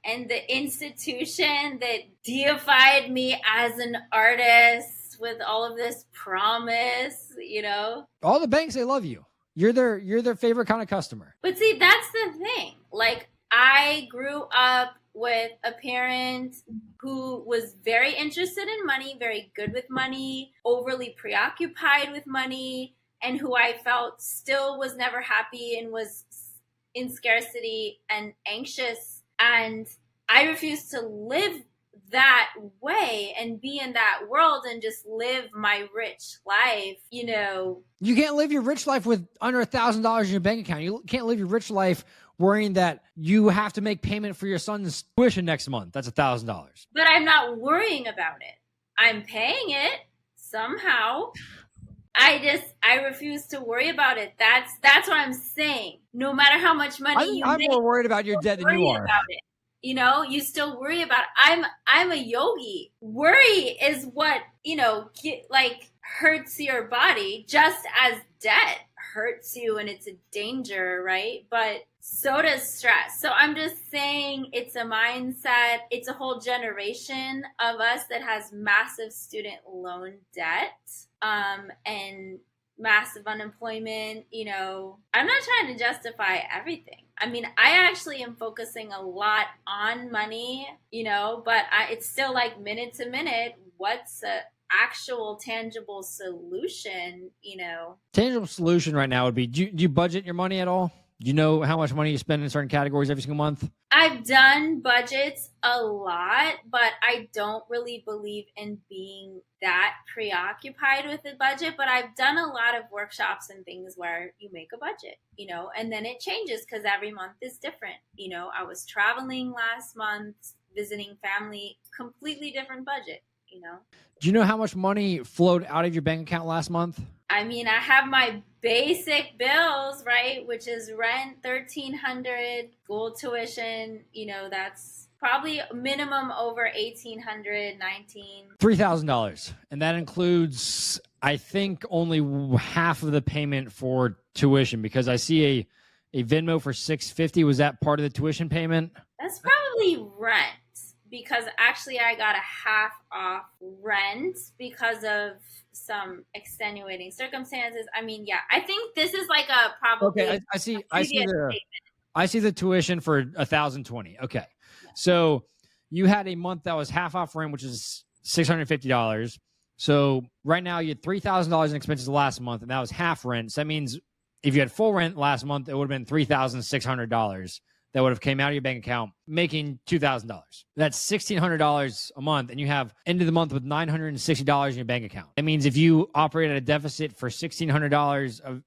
and the institution that deified me as an artist with all of this promise, All the banks, they love you. You're their favorite kind of customer. But see, that's the thing. Like, I grew up with a parent who was very interested in money, very good with money, overly preoccupied with money, and who I felt still was never happy and was in scarcity and anxious. And I refused to live that way and be in that world and just live my rich life, You can't live your rich life with under $1,000 in your bank account. You can't live your rich life worrying that you have to make payment for your son's tuition next month. That's $1,000. But I'm not worrying about it. I'm paying it somehow. I refuse to worry about it. That's what I'm saying. No matter how much money I'm more worried about your debt than you are. About it. You still worry about it. I'm a yogi. Worry is what, hurts your body, just as debt hurts you and it's a danger, right? But so does stress. So I'm just saying it's a mindset. It's a whole generation of us that has massive student loan debt, and massive unemployment. I'm not trying to justify everything. I mean, I actually am focusing a lot on money, but it's still like minute to minute. What's a actual tangible solution, Tangible solution right now would be, do you budget your money at all? Do you know how much money you spend in certain categories every single month? I've done budgets a lot, but I don't really believe in being that preoccupied with the budget. But I've done a lot of workshops and things where you make a budget, and then it changes because every month is different. I was traveling last month, visiting family, completely different budget, Do you know how much money flowed out of your bank account last month? I mean, I have my basic bills, right? Which is rent, $1,300, school tuition, that's probably minimum over $1,800, $3,000. And that includes, I think, only half of the payment for tuition, because I see a Venmo for $650. Was that part of the tuition payment? That's probably rent. because actually I got a half off rent because of some extenuating circumstances. I mean, yeah, I think this is like a probably Okay, I see. I see previous the. statement. I see the tuition for 1,020. Okay, so you had a month that was half off rent, which is $650. So right now you had $3,000 in expenses last month, and that was half rent. So that means if you had full rent last month, it would have been $3,600 that would have came out of your bank account, making $2,000. That's $1,600 a month, and you have ended the month with $960 in your bank account. That means if you operate at a deficit for $1,600 of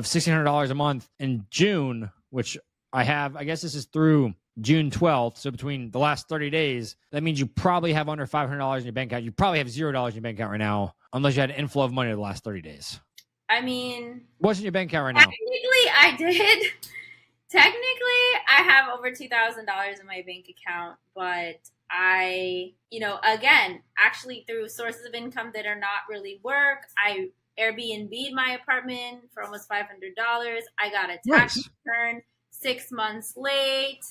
$1,600 a month in June, which I guess this is through June 12th. So between the last 30 days, that means you probably have under $500 in your bank account. You probably have $0 in your bank account right now, unless you had an inflow of money the last 30 days. I mean, What's in your bank account right now? Technically, I did. Technically, I have over $2,000 in my bank account, but I, again, actually through sources of income that are not really work, I Airbnb'd my apartment for almost $500. I got a tax return 6 months late.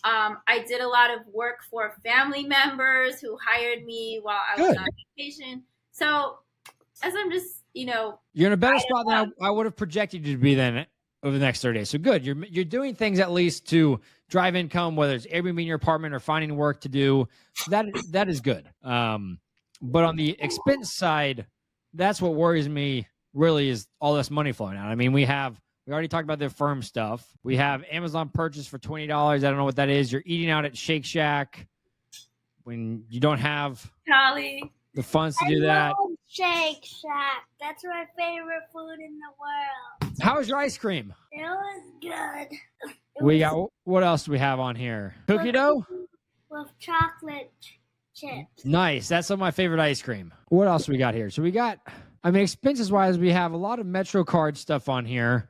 I did a lot of work for family members who hired me while I was on vacation. So as I'm just, you're in a better spot than I would have projected you to be then over the next 30 days. So good. You're doing things at least to drive income, whether it's Airbnb in your apartment or finding work to do. That is good. But on the expense side, that's what worries me really is all this money flowing out. I mean, we already talked about the firm stuff. We have Amazon purchase for $20. I don't know what that is. You're eating out at Shake Shack when you don't have the funds to do that. Shake Shack. That's my favorite food in the world. How was your ice cream? It was good. What else do we have on here? Cookie dough? With chocolate chips. Nice. That's some of my favorite ice cream. What else we got here? So we got, expenses wise, we have a lot of Metro card stuff on here.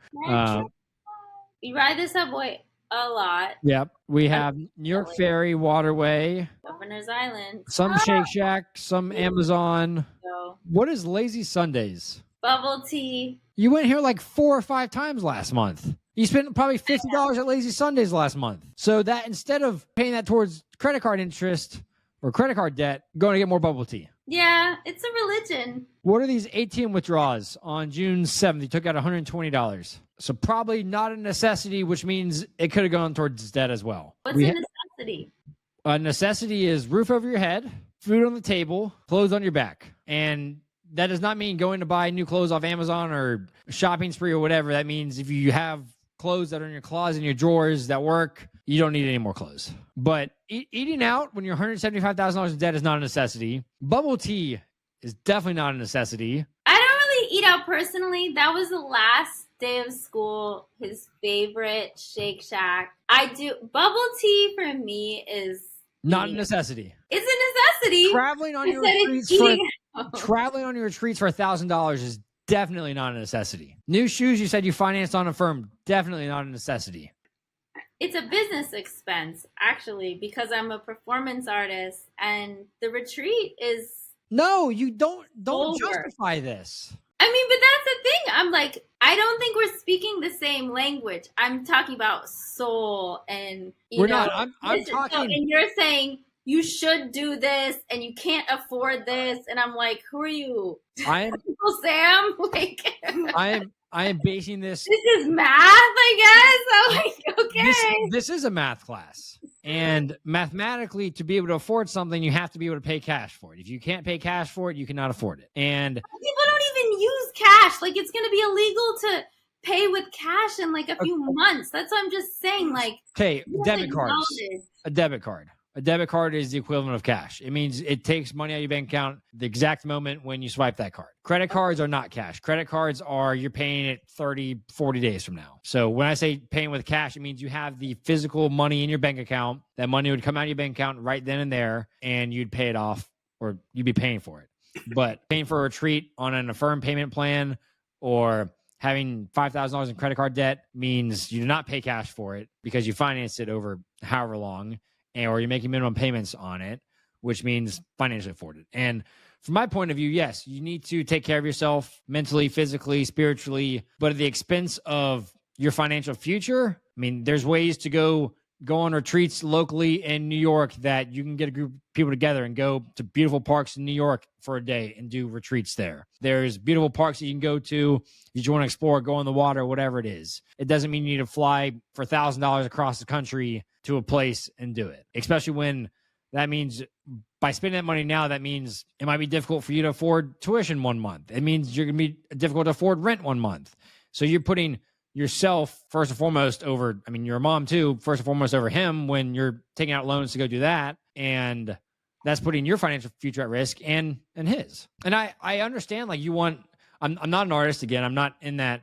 We ride the subway a lot. Yep. We have New York Ferry, Waterway, Governor's Island, some Shake Shack, some Amazon. So, what is Lazy Sundays? Bubble tea. You went here like 4 or 5 times last month. You spent probably $50 at Lazy Sundays last month. So that instead of paying that towards credit card interest or credit card debt, going to get more bubble tea. Yeah, it's a religion. What are these ATM withdrawals on June 7th? You took out $120. So probably not a necessity, which means it could have gone towards debt as well. What's a necessity? A necessity is roof over your head, food on the table, clothes on your back. And that does not mean going to buy new clothes off Amazon or shopping spree or whatever. That means if you have clothes that are in your closet, in your drawers that work, you don't need any more clothes. But eating out when you're $175,000 in debt is not a necessity. Bubble tea is definitely not a necessity. I don't really eat out personally. That was the last day of school, his favorite Shake Shack. I do. Bubble tea for me is not a necessity. It's a necessity. Traveling on your retreats for $1,000 is definitely not a necessity. New shoes you said you financed on a firm, definitely not a necessity. It's a business expense, actually, because I'm a performance artist and the retreat is... No, you don't justify this. I mean, but that's the thing. I'm like, I don't think we're speaking the same language. I'm talking about soul and, we're not. I'm talking... and you're saying you should do this and you can't afford this. And I'm like, who are you? Uncle Sam? Like, I am basing this. This is math, I guess. I'm like, okay. This is a math class. And mathematically, to be able to afford something, you have to be able to pay cash for it. If you can't pay cash for it, you cannot afford it. And people don't even use cash. Like, it's going to be illegal to pay with cash in like a few months. That's what I'm just saying. Like, okay, debit cards. A debit card. A debit card is the equivalent of cash. It means it takes money out of your bank account the exact moment when you swipe that card. Credit cards are not cash. Credit cards are you're paying it 30, 40 days from now. So when I say paying with cash, it means you have the physical money in your bank account. That money would come out of your bank account right then and there, and you'd pay it off or you'd be paying for it. But paying for a retreat on an affirmed payment plan or having $5,000 in credit card debt means you do not pay cash for it because you financed it over however long. Or you're making minimum payments on it, which means financially afforded. And from my point of view, yes, you need to take care of yourself mentally, physically, spiritually, but at the expense of your financial future. I mean, there's ways to go go on retreats locally in New York that you can get a group of people together and go to beautiful parks in New York for a day and do retreats there. There's beautiful parks that you can go to if you want to explore, go in the water, whatever it is. It doesn't mean you need to fly for $1,000 across the country to a place and do it, especially when that means by spending that money now, that means it might be difficult for you to afford tuition 1 month. It means you're going to be difficult to afford rent 1 month. So you're putting yourself first and foremost over, I mean, your mom too, first and foremost over him when you're taking out loans to go do that. And that's putting your financial future at risk and his. And I understand, like, you want, I'm not an artist again. I'm not in that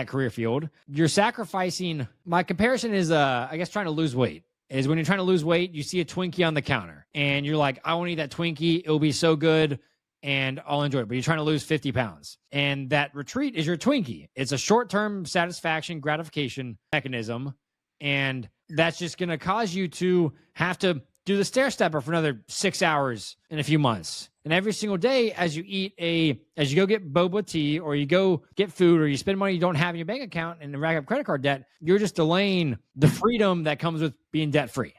career field. You're sacrificing, my comparison is, I guess, trying to lose weight. Is when you're trying to lose weight, you see a Twinkie on the counter and you're like, I want to eat that Twinkie. It'll be so good and I'll enjoy it. But you're trying to lose 50 pounds. And that retreat is your Twinkie. It's a short-term satisfaction, gratification mechanism. And that's just going to cause you to have to do the stair stepper for another 6 hours in a few months. And every single day as you go get boba tea or you go get food or you spend money you don't have in your bank account and rack up credit card debt, you're just delaying the freedom that comes with being debt free.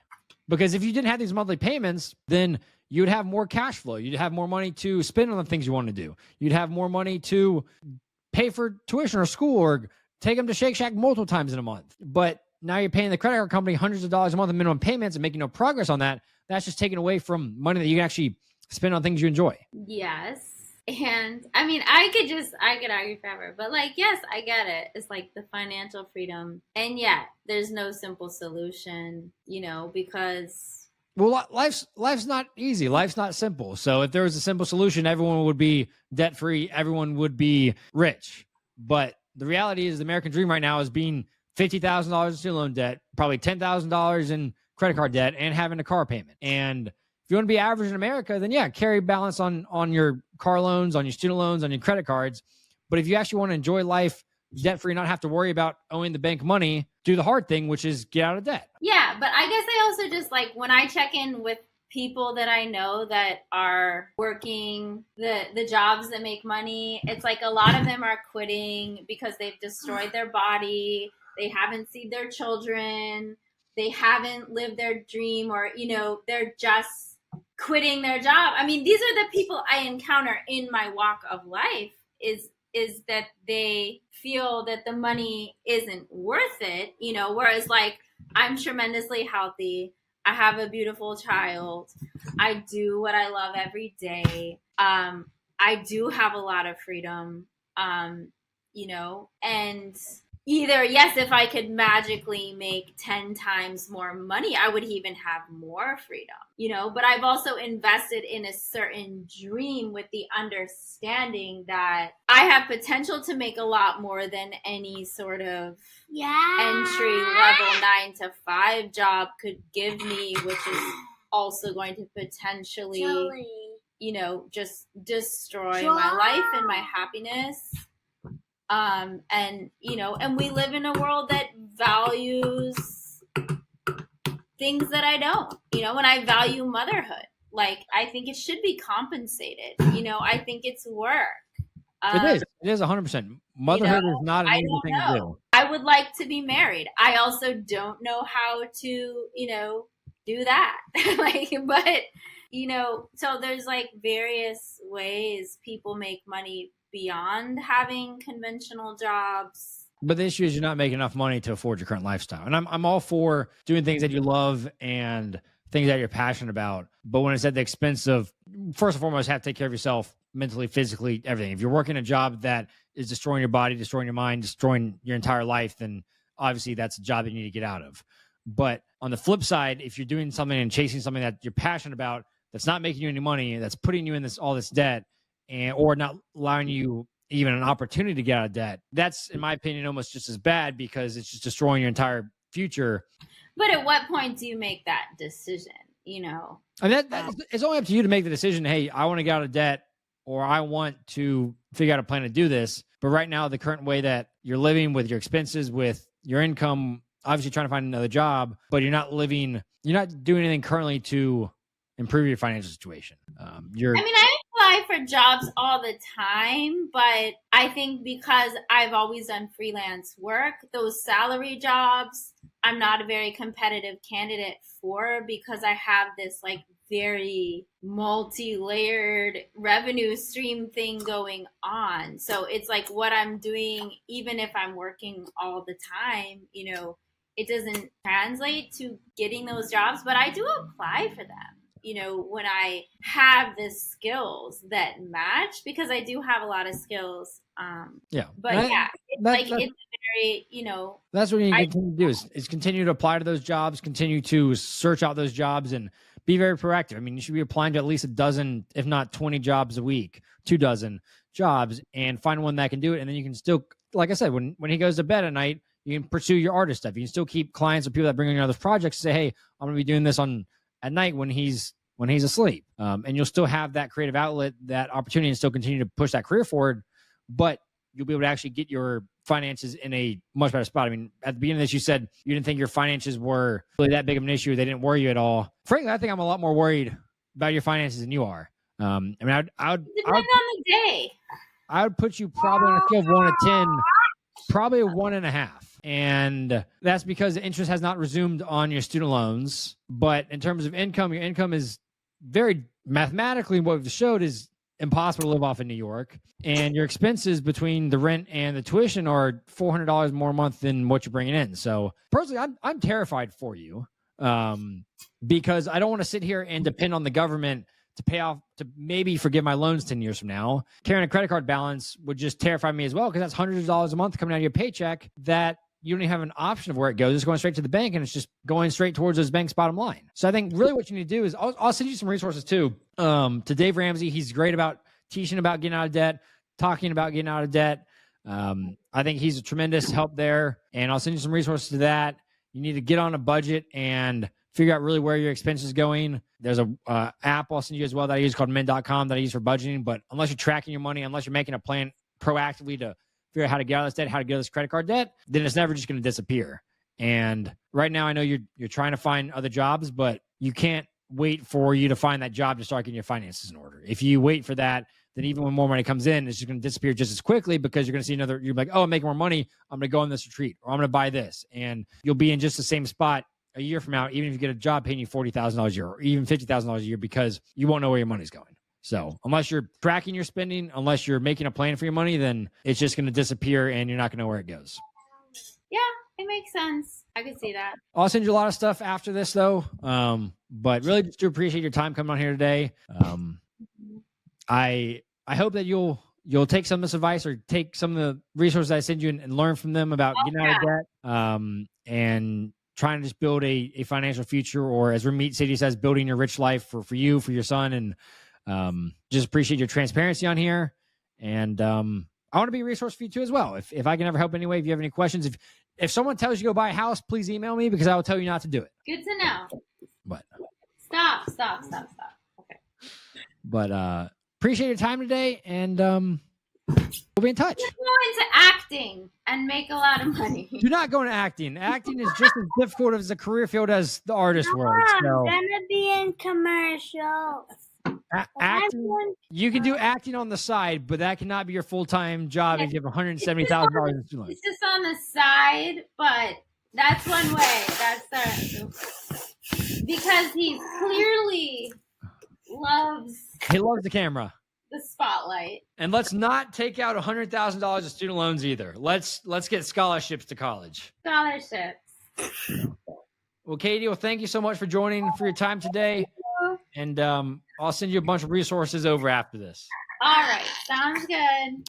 Because if you didn't have these monthly payments, then you would have more cash flow. You'd have more money to spend on the things you want to do. You'd have more money to pay for tuition or school or take them to Shake Shack multiple times in a month. But now you're paying the credit card company hundreds of dollars a month in minimum payments and making no progress on that. That's just taken away from money that you can actually spend on things you enjoy. Yes. And I mean, I could argue forever, but like, yes, I get it. It's like the financial freedom. And yet there's no simple solution, because. Well, life's not easy. Life's not simple. So if there was a simple solution, everyone would be debt free. Everyone would be rich. But the reality is the American dream right now is being $50,000 in student loan debt, probably $10,000 in credit card debt, and having a car payment. And if you want to be average in America, then yeah, carry balance on your car loans, on your student loans, on your credit cards. But if you actually want to enjoy life debt-free, not have to worry about owing the bank money, do the hard thing, which is get out of debt. Yeah, but I guess I also just like when I check in with people that I know that are working the jobs that make money, it's like a lot of them are quitting because they've destroyed their body. They haven't seen their children. They haven't lived their dream, or, they're just quitting their job. I mean, these are the people I encounter in my walk of life is that they feel that the money isn't worth it, whereas like I'm tremendously healthy. I have a beautiful child. I do what I love every day. I do have a lot of freedom, and either, yes, if I could magically make 10 times more money, I would even have more freedom, but I've also invested in a certain dream with the understanding that I have potential to make a lot more than any sort of entry level 9-to-5 job could give me, which is also going to potentially, just destroy my life and my happiness. And we live in a world that values things that I don't, and I value motherhood. Like, I think it should be compensated. I think it's work. It is 100%. Motherhood is not an easy thing to do. I would like to be married. I also don't know how to, do that. So there's like various ways people make money beyond having conventional jobs. But the issue is you're not making enough money to afford your current lifestyle. And I'm all for doing things that you love and things that you're passionate about. But when it's at the expense of, first and foremost, have to take care of yourself mentally, physically, everything. If you're working a job that is destroying your body, destroying your mind, destroying your entire life, then obviously that's a job that you need to get out of. But on the flip side, if you're doing something and chasing something that you're passionate about, that's not making you any money, that's putting you in all this debt, or not allowing you even an opportunity to get out of debt, that's, in my opinion, almost just as bad because it's just destroying your entire future. But at what point do you make that decision? And it's only up to you to make the decision. Hey, I want to get out of debt, or I want to figure out a plan to do this. But right now, the current way that you're living with your expenses, with your income, obviously trying to find another job, but you're not doing anything currently to improve your financial situation. I apply for jobs all the time, but I think because I've always done freelance work, those salary jobs, I'm not a very competitive candidate for, because I have this like very multi-layered revenue stream thing going on. So it's like what I'm doing, even if I'm working all the time, you know, it doesn't translate to getting those jobs, but I do apply for them, you know, when I have the skills that match, because I do have a lot of skills. But yeah, it's it's very, you know, that's what you need to continue to do is continue to apply to those jobs, continue to search out those jobs, and be very proactive. I mean, you should be applying to at least a dozen, if not 20 jobs a week, 24 jobs, and find one that can do it. And then you can still, like I said, when he goes to bed at night, you can pursue your artist stuff. You can still keep clients or people that bring in other projects, say, hey, I'm going to be doing this at night when he's asleep. And you'll still have that creative outlet, that opportunity, and still continue to push that career forward. But you'll be able to actually get your finances in a much better spot. I mean, at the beginning of this, you said you didn't think your finances were really that big of an issue. They didn't worry you at all. Frankly, I think I'm a lot more worried about your finances than you are. I mean, I would depend on the day. I would put you probably on a scale of 1 to 10, probably a 1.5. And that's because the interest has not resumed on your student loans. But in terms of income, your income is very mathematically, what we've showed is impossible to live off in New York. And your expenses between the rent and the tuition are $400 more a month than what you're bringing in. So personally, I'm terrified for you, because I don't want to sit here and depend on the government to pay off, to maybe forgive my loans 10 years from now. Carrying a credit card balance would just terrify me as well, because that's hundreds of dollars a month coming out of your paycheck that you don't even have an option of where it goes. It's going straight to the bank, and it's just going straight towards those banks' bottom line. So I think really what you need to do is I'll send you some resources too. To Dave Ramsey, he's great about teaching about getting out of debt, talking about getting out of debt. I think he's a tremendous help there, and I'll send you some resources to that. You need to get on a budget and figure out really where your expense is going. There's a app I'll send you as well that I use called Mint.com that I use for budgeting. But unless you're tracking your money, unless you're making a plan proactively to figure out how to get out of this debt, how to get out of this credit card debt, then it's never just going to disappear. And right now, I know you're trying to find other jobs, but you can't wait for you to find that job to start getting your finances in order. If you wait for that, then even when more money comes in, it's just going to disappear just as quickly, because you're going to see you're like, oh, I'm making more money, I'm going to go on this retreat, or I'm going to buy this. And you'll be in just the same spot a year from now, even if you get a job paying you $40,000 a year or even $50,000 a year, because you won't know where your money's going. So unless you're tracking your spending, unless you're making a plan for your money, then it's just going to disappear and you're not going to know where it goes. Yeah, it makes sense. I can see that. I'll send you a lot of stuff after this though. But really just do appreciate your time coming on here today. I hope that you'll take some of this advice, or take some of the resources I send you and learn from them about getting out of debt, and trying to just build a financial future, or as Ramit City says, building your rich life for you, for your son. And just appreciate your transparency on here. And I want to be a resource for you too as well. If I can ever help anyway, if you have any questions, if someone tells you to go buy a house, please email me, because I will tell you not to do it. Good to know. But Stop. Okay. But appreciate your time today, and we'll be in touch. Let's go into acting and make a lot of money. Do not go into acting. Acting is just as difficult as a career field as the artist world. I'm So gonna be in commercials. acting, you can do acting on the side, but that cannot be your full-time job if you have $170,000 in student loans. It's just on the side, but that's one way. Because he clearly loves the camera, the spotlight. and let's not take out $100,000 of student loans either. Let's get scholarships to college. Scholarships. Well, Katie, thank you so much for joining, for your time today, and I'll send you a bunch of resources over after this. All right, sounds good.